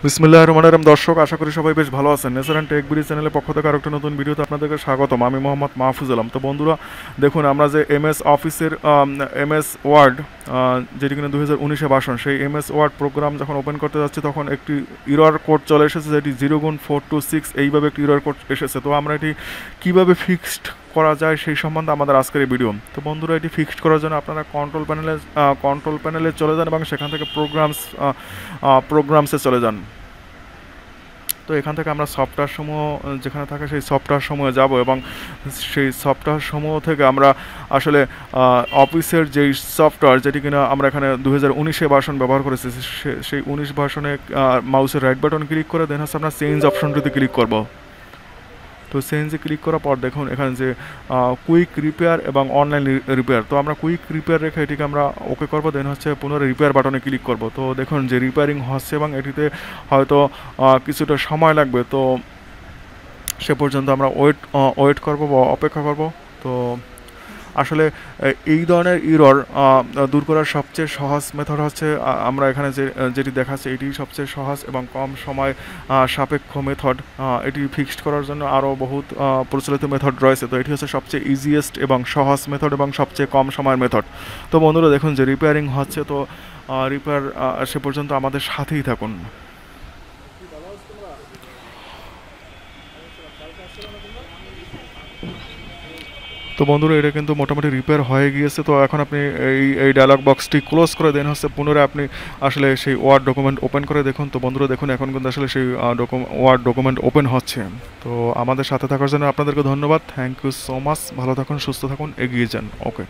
বিসমিল্লাহির রহমানির রহিম। দর্শক, আশা করি সবাই বেশ ভালো আছেন। নেচার অ্যান্ড টেক বিডি চ্যানেলের পক্ষ থেকে আরেকটা নতুন ভিডিওতে আপনাদেরকে স্বাগতম। আমি মোহাম্মদ মাহফুজ আলম। তো বন্ধুরা দেখুন, আমরা যে এমএস অফিসের এমএস ওয়ার্ড যেটি কিনা 2019-এ ভার্সন, সেই এমএস ওয়ার্ড প্রোগ্রাম যখন ওপেন করতে যাচ্ছি তখন একটি ইরর কোড চলে এসেছে, যেটি 0x426 এইভাবে একটি ইরর কোড এসেছে। তো আমরা এটি কীভাবে ফিক্সড করা যায় সেই সম্বন্ধে আমাদের আজকের এই ভিডিও। তো বন্ধুরা, এটি ফিক্সড করার জন্য আপনারা কন্ট্রোল প্যানেলে চলে যান এবং সেখান থেকে প্রোগ্রামসে চলে যান। তো এখান থেকে আমরা সফটওয়্যারসমূহ যেখানে থাকে সেই সফটওয়্যারসমূহে যাব এবং সেই সফটওয়্যারসমূহ থেকে আমরা আসলে অফিসের যেই সফটওয়্যার যেটি কিনা আমরা এখানে 2019-এ ভার্সন ব্যবহার করেছি, সেই 19 ভার্সনে মাউসের রাইট বাটন ক্লিক করে দেন হচ্ছে আমরা চেঞ্জ অপশনটিতে ক্লিক করব। তো চেঞ্জে ক্লিক করার পর দেখুন এখানে যে কুইক রিপেয়ার এবং অনলাইন রিপেয়ার, তো আমরা কুইক রিপেয়ার রেখে এটিকে আমরা ওকে করবো, দেন হচ্ছে পুনরায় রিপেয়ার বাটনে ক্লিক করব। তো দেখুন যে রিপেয়ারিং হচ্ছে এবং এটিতে হয়তো কিছুটা সময় লাগবে। তো সে পর্যন্ত আমরা ওয়েট করব বা অপেক্ষা করব। তো আসলে এই ধরনের ইরর দূর করার সবচেয়ে সহজ মেথড হচ্ছে আমরা এখানে যেটি দেখাচ্ছে এটি সবচেয়ে সহজ এবং কম সময় সাপেক্ষ মেথড। এটি ফিক্সড করার জন্য আরও বহুত প্রচলিত মেথড রয়েছে। তো এটি হচ্ছে সবচেয়ে ইজিয়েস্ট এবং সহজ মেথড এবং সবচেয়ে কম সময়ের মেথড। তো বন্ধুরা দেখুন যে রিপেয়ারিং হচ্ছে, তো রিপেয়ার সে পর্যন্ত আমাদের সাথেই থাকুন। তো বন্ধুরা, এটা কিন্তু মোটামুটি রিপেয়ার হয়ে গিয়েছে। তো এখন আপনি এই ডায়লগ বক্সটি ক্লোজ করে দেন হচ্ছে পুনরায় আপনি আসলে সেই ওয়ার্ড ডকুমেন্ট ওপেন করে দেখুন। তো বন্ধুরা দেখুন এখন কিন্তু আসলে সেই ওয়ার্ড ডকুমেন্ট ওপেন হচ্ছে। তো আমাদের সাথে থাকার জন্য আপনাদেরকে ধন্যবাদ। Thank you so much. ভালো থাকুন, সুস্থ থাকুন, এগিয়ে যান। ওকে।